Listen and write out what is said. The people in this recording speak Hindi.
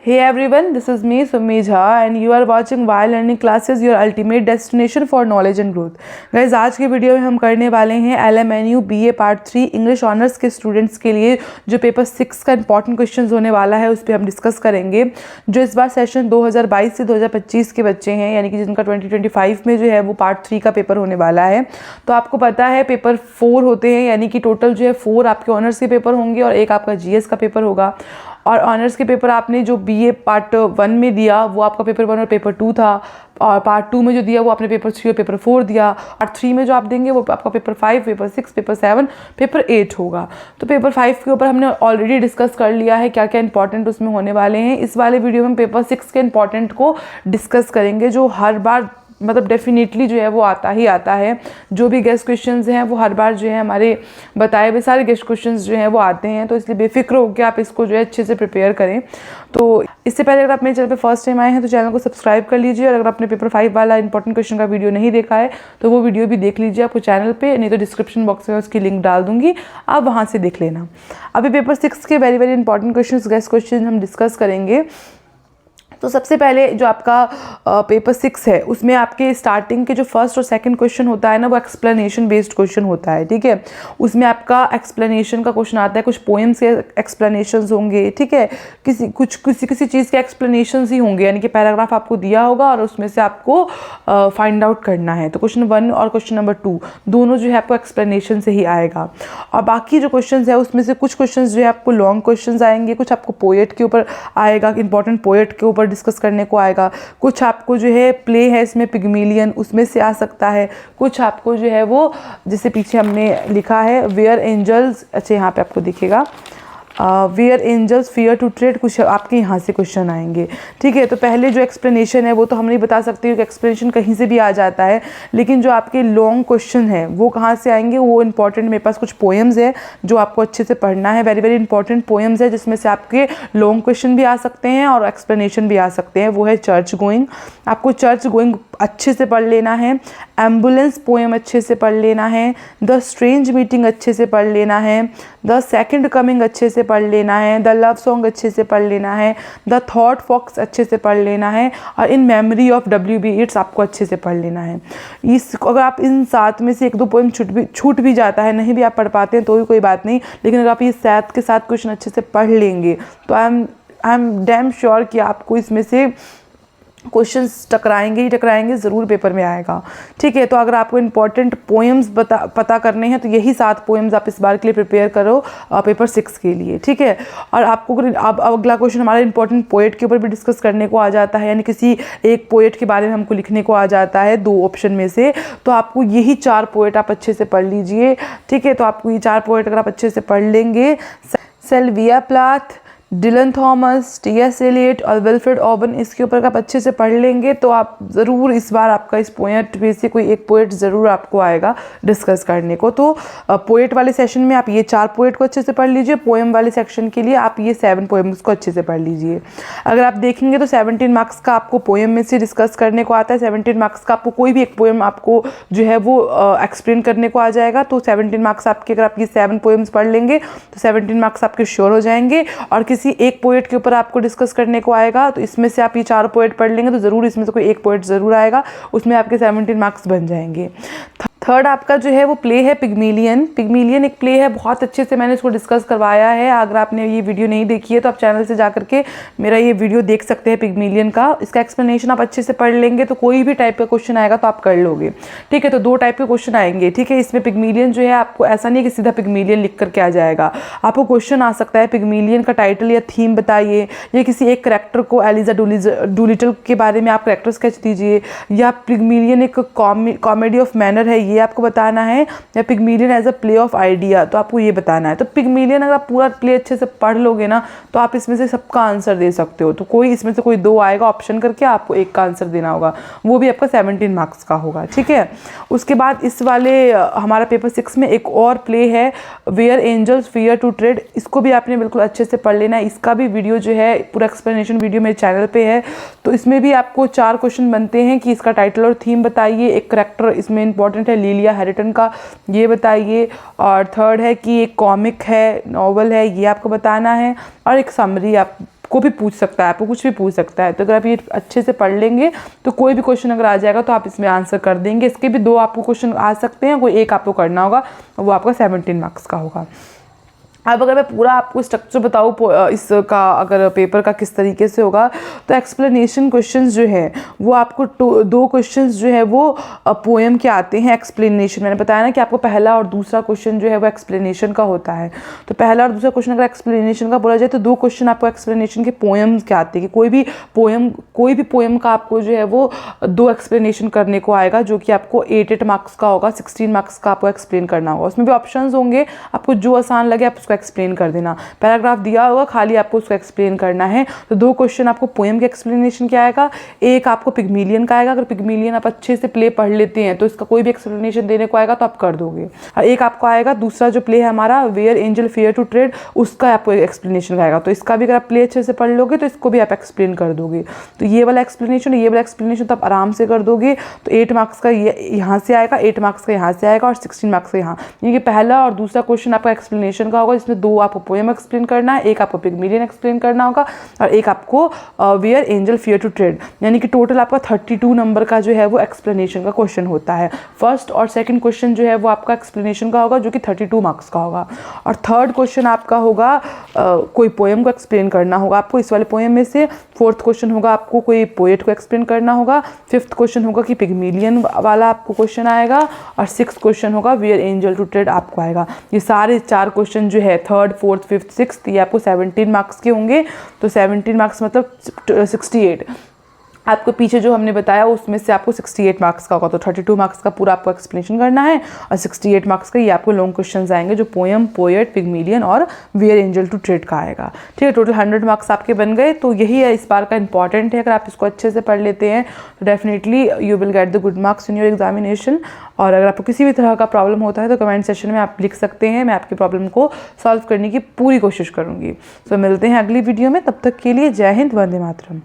Hey everyone, this is me Summi Jha and you are watching While Learning Classes, your ultimate destination for knowledge and growth. Guys, आज की वीडियो में हम करने वाले हैं LMNU BA part 3 English honours के स्टूडेंट्स के लिए जो पेपर 6 का इंपॉर्टेंट क्वेश्चंस होने वाला है उस पर हम डिस्कस करेंगे। जो इस बार सेशन 2022 से 2025 के बच्चे हैं, यानी कि जिनका 2025 में जो है वो पार्ट 3 का पेपर होने वाला है। तो आपको पता है पेपर 4 होते हैं, यानी कि टोटल जो है 4 आपके ऑनर्स के पेपर होंगे और एक आपका GS का पेपर होगा। और ऑनर्स के पेपर आपने जो BA पार्ट 1 में दिया वो आपका पेपर 1 और पेपर 2 था, और पार्ट 2 में जो दिया वो आपने पेपर 3 और पेपर 4 दिया। पार्ट 3 में जो आप देंगे वो आपका पेपर 5, पेपर 6, पेपर 7, पेपर 8 होगा। तो पेपर 5 के ऊपर हमने ऑलरेडी डिस्कस कर लिया है क्या क्या इंपॉर्टेंट उसमें होने वाले हैं। इस वाले वीडियो में पेपर 6 के इंपॉर्टेंट को डिस्कस करेंगे, जो हर बार मतलब डेफिनेटली जो है वो आता ही आता है। जो भी गेस्ट क्वेश्चंस हैं वो हर बार जो है हमारे बताए हुए सारे गेस्ट क्वेश्चंस जो हैं वो आते हैं, तो इसलिए बेफिक्र होकर आप इसको जो है अच्छे से प्रिपेयर करें। तो इससे पहले अगर आप मेरे चैनल पे फर्स्ट टाइम आए हैं तो चैनल को सब्सक्राइब कर लीजिए, और अगर आपने पेपर 5 वाला इंपॉर्टेंट क्वेश्चन का वीडियो नहीं देखा है तो वो वीडियो भी देख लीजिए आपको चैनल पे, नहीं तो डिस्क्रिप्शन बॉक्स में उसकी लिंक डाल दूंगी, आप वहाँ से देख लेना। अभी पेपर 6 के very very important question guest question हम डिस्कस करेंगे। तो सबसे पहले जो आपका पेपर 6 है उसमें आपके स्टार्टिंग के जो फर्स्ट और सेकंड क्वेश्चन होता है ना, वो एक्सप्लेनेशन बेस्ड क्वेश्चन होता है, ठीक है। उसमें आपका एक्सप्लेनेशन का क्वेश्चन आता है, कुछ पोएम्स के एक्सप्लेनेशंस होंगे, ठीक है। किसी चीज़ के एक्सप्लेनेशंस ही होंगे, यानी कि पैराग्राफ आपको दिया होगा और उसमें से आपको फाइंड आउट करना है। तो क्वेश्चन 1 और क्वेश्चन नंबर 2 दोनों जो है आपको एक्सप्लेनेशन से ही आएगा। और बाकी जो क्वेश्चन है उसमें से कुछ क्वेश्चन जो है आपको लॉन्ग क्वेश्चन आएंगे, कुछ आपको पोएट के ऊपर आएगा, इंपॉर्टेंट पोएट के ऊपर डिस्कस करने को आएगा, कुछ आपको जो है प्ले है इसमें पिग्मिलियन उसमें से आ सकता है, कुछ आपको जो है वो जैसे पीछे हमने लिखा है वेयर एंजल्स, अच्छा यहाँ पे आपको दिखेगा where angels fear to tread, कुछ आपके यहाँ से क्वेश्चन आएंगे, ठीक है। तो पहले जो एक्सप्लेनेशन है वो तो हम नहीं बता सकते कि एक्सप्लेनेशन कहीं से भी आ जाता है, लेकिन जो आपके लॉन्ग क्वेश्चन है वो कहाँ से आएंगे वो इंपॉर्टेंट। मेरे पास कुछ पोएम्स है जो आपको अच्छे से पढ़ना है, वेरी वेरी इंपॉर्टेंट पोएम्स है जिसमें से आपके लॉन्ग क्वेश्चन भी आ सकते हैं और एक्सप्लेनेशन भी आ सकते हैं। वो है चर्च गोइंग, आपको चर्च गोइंग अच्छे से पढ़ लेना है, एम्बुलेंस पोएम अच्छे से पढ़ लेना है, द स्ट्रेंज मीटिंग अच्छे से पढ़ लेना है, द सेकंड कमिंग अच्छे से पढ़ लेना है, द लव सॉन्ग अच्छे से पढ़ लेना है, द थॉट फॉक्स अच्छे से पढ़ लेना है, और in memory of WB Yeats आपको अच्छे से पढ़ लेना है। अगर आप इन 7 में से 1-2 पोएम छूट भी जाता है, नहीं भी आप पढ़ पाते हैं तो भी कोई बात नहीं, लेकिन अगर आप ये 7 के 7 क्वेश्चन अच्छे से पढ़ लेंगे तो आई एम डैम श्योर कि आपको इसमें से क्वेश्चंस टकराएंगे ही टकराएंगे, ज़रूर पेपर में आएगा, ठीक है। तो अगर आपको इंपॉर्टेंट पोएम्स पता करने हैं तो यही 7 पोएम्स आप इस बार के लिए प्रिपेयर करो पेपर 6 के लिए, ठीक है। और आपको अब अगला क्वेश्चन हमारा इंपॉर्टेंट पोएट के ऊपर भी डिस्कस करने को आ जाता है, यानी किसी एक पोएट के बारे में हमको लिखने को आ जाता है 2 ऑप्शन में से, तो आपको यही 4 पोएट आप अच्छे से पढ़ लीजिए, ठीक है। तो आपको ये 4 पोएट अगर आप अच्छे से पढ़ लेंगे, Sylvia Plath, Dylan Thomas, T.S. Eliot और विल्फ्रेड ऑबन, इसके ऊपर आप अच्छे से पढ़ लेंगे तो आप ज़रूर इस बार आपका इस पोएट में से कोई एक पोएट ज़रूर आपको आएगा डिस्कस करने को। तो पोएट वाले सेशन में आप ये 4 पोएट को अच्छे से पढ़ लीजिए, पोएम वाले सेक्शन के लिए आप ये 7 पोएम्स को अच्छे से पढ़ लीजिए। अगर आप देखेंगे तो 17 मार्क्स का आपको पोएम में से डिस्कस करने को आता है, 17 मार्क्स का आपको कोई भी एक पोएम आपको जो है वो एक्सप्लेन करने को आ जाएगा। तो 17 मार्क्स आपके, अगर आप ये 7 पोएम्स पढ़ लेंगे तो 17 मार्क्स आपके श्योर हो जाएंगे। और किसी एक पोएट के ऊपर आपको डिस्कस करने को आएगा तो इसमें से आप ये 4 पोएट पढ़ लेंगे तो ज़रूर इसमें से कोई एक पोएट ज़रूर आएगा, उसमें आपके 17 मार्क्स बन जाएंगे। थर्ड आपका जो है वो प्ले है पिग्मिलियन। पिग्मिलियन एक प्ले है, बहुत अच्छे से मैंने इसको डिस्कस करवाया है। अगर आपने ये वीडियो नहीं देखी है तो आप चैनल से जा करके मेरा ये वीडियो देख सकते हैं पिग्मिलियन का। इसका एक्सप्लेनेशन आप अच्छे से पढ़ लेंगे तो कोई भी टाइप का क्वेश्चन आएगा तो आप कर लोगे, ठीक है। तो 2 टाइप के क्वेश्चन आएंगे, ठीक है। इसमें पिग्मिलियन जो है आपको ऐसा नहीं है कि सीधा पिग्मिलियन लिख करके आ जाएगा, आपको क्वेश्चन आ सकता है पिग्मिलियन का टाइटल या थीम बताइए, या किसी एक करेक्टर को एलिजा डूलिटल के बारे में आप करेक्टर स्केच दीजिए, या पिग्मिलियन एक कॉमेडी ऑफ मैनर है ये आपको बताना है, या Pygmalion as a play of idea, तो आपको ये बताना है। तो पिग्मिलियन अगर आप पूरा प्ले अच्छे से पढ़ लोगे ना तो आप इसमें से सबका आंसर दे सकते हो। तो कोई इसमें से कोई 2 आएगा ऑप्शन करके, आपको एक का आंसर देना होगा, वो भी आपका 17 मार्क्स का होगा, ठीक है। उसके बाद इस वाले हमारा पेपर 6 में एक और प्ले है where angels fear to tread, इसको भी आपने बिल्कुल अच्छे से पढ़ लेना है। इसका भी वीडियो जो है पूरा एक्सप्लेनेशन वीडियो मेरे चैनल पे है। तो इसमें भी आपको 4 क्वेश्चन बनते हैं कि इसका टाइटल और थीम बताइए, एक करेक्टर इसमें इंपॉर्टेंट है लिलिया हैरिटन का, ये बताइए, और थर्ड है कि एक कॉमिक है, नॉवल है, ये आपको बताना है, और एक समरी आप को भी पूछ सकता है, आपको कुछ भी पूछ सकता है। तो अगर आप ये अच्छे से पढ़ लेंगे तो कोई भी क्वेश्चन अगर आ जाएगा तो आप इसमें आंसर कर देंगे। इसके भी 2 आपको क्वेश्चन आ सकते हैं, कोई एक आपको करना होगा, वो आपका 17 मार्क्स का होगा। अब अगर मैं पूरा आपको स्ट्रक्चर बताऊँ इसका, अगर पेपर का किस तरीके से होगा, तो एक्सप्लेनेशन क्वेश्चंस जो है वो आपको 2 क्वेश्चंस जो है वो पोएम के आते हैं एक्सप्लेनेशन। मैंने बताया ना कि आपको पहला और दूसरा क्वेश्चन जो है वो एक्सप्लेनेशन का होता है। तो पहला और दूसरा क्वेश्चन अगर एक्सप्लेनेशन का बोला जाए तो 2 क्वेश्चन आपको एक्सप्लेनेशन के पोएम्स के आते हैं कि कोई भी पोएम का आपको जो है वो 2 एक्सप्लेनेशन करने को आएगा, जो कि आपको 8 मार्क्स का होगा, 16 मार्क्स का आपको एक्सप्लेन करना होगा। उसमें भी ऑप्शंस होंगे, आपको जो आसान लगे आप एक्सप्लेन कर देना। पैराग्राफ दिया होगा, खाली आपको उसको एक्सप्लेन करना है। तो 2 क्वेश्चन आपको पोएम के एक्सप्लेनेशन क्या आएगा, एक आपको पिग्मिलियन का आएगा। अगर पिग्मिलियन आप अच्छे से प्ले पढ़ लेते हैं तो इसका कोई भी एक्सप्लेनेशन देने को आएगा तो आप कर दोगे। और एक आपको आएगा दूसरा जो प्ले है हमारा, where angel fear to tread, उसका आपको एक्सप्लेनेशन आएगा। तो इसका भी अगर आप प्ले अच्छे से पढ़ लोगे तो इसको भी आप एक्सप्लेन कर दोगे। तो ये वाला एक्सप्लेनेशन तो आप आराम से कर दोगे। तो 8 मार्क्स का यहाँ से आएगा, 8 मार्क्स का यहाँ से आएगा और 16 मार्क्स का यहाँ। यानी कि पहला और दूसरा क्वेश्चन आपका एक्सप्लेनेशन का होगा, जिसमें 2 आपको पोएम एक्सप्लेन करना है, एक आपको पिग्मिलियन एक्सप्लेन करना होगा और एक आपको where angel fear to tread. यानी कि टोटल आपका 32 नंबर का जो है वो एक्सप्लेनेशन का क्वेश्चन होता है। फर्स्ट और सेकंड क्वेश्चन जो है वो आपका एक्सप्लेनेशन का होगा, जो कि 32 मार्क्स का होगा। और थर्ड क्वेश्चन आपका होगा कोई पोएम को एक्सप्लेन करना होगा आपको इस वाले पोएम में से। फोर्थ क्वेश्चन होगा आपको कोई पोएट को एक्सप्लेन करना होगा। फिफ्थ क्वेश्चन होगा कि पिग्मिलियन वाला आपको क्वेश्चन आएगा। और सिक्स्थ क्वेश्चन होगा वेयर एंजल टू ट्रेड आपको आएगा। ये सारे 4 क्वेश्चन जो है थर्ड, फोर्थ, फिफ्थ, सिक्स्थ, ये आपको 17 मार्क्स के होंगे। तो 17 मार्क्स मतलब 68। आपको पीछे जो हमने बताया उसमें से आपको 68 मार्क्स का होगा। तो 32 मार्क्स का पूरा आपको एक्सप्लेनेशन करना है और 68 मार्क्स का ये आपको लॉन्ग क्वेश्चंस आएंगे, जो पोएम, पोएट, पिग्मिलियन और वेयर एंजल टू ट्रेड का आएगा। ठीक है, टोटल 100 मार्क्स आपके बन गए। तो यही है इस बार का इंपॉर्टेंट है। अगर आप इसको अच्छे से पढ़ लेते हैं तो definitely you will get the good marks in your examination. और अगर आपको किसी भी तरह का प्रॉब्लम होता है तो कमेंट सेक्शन में आप लिख सकते हैं, मैं आपकी प्रॉब्लम को सॉल्व करने की पूरी कोशिश करूँगी। तो मिलते हैं अगली वीडियो में, तब तक के लिए जय हिंद, वंदे मातरम।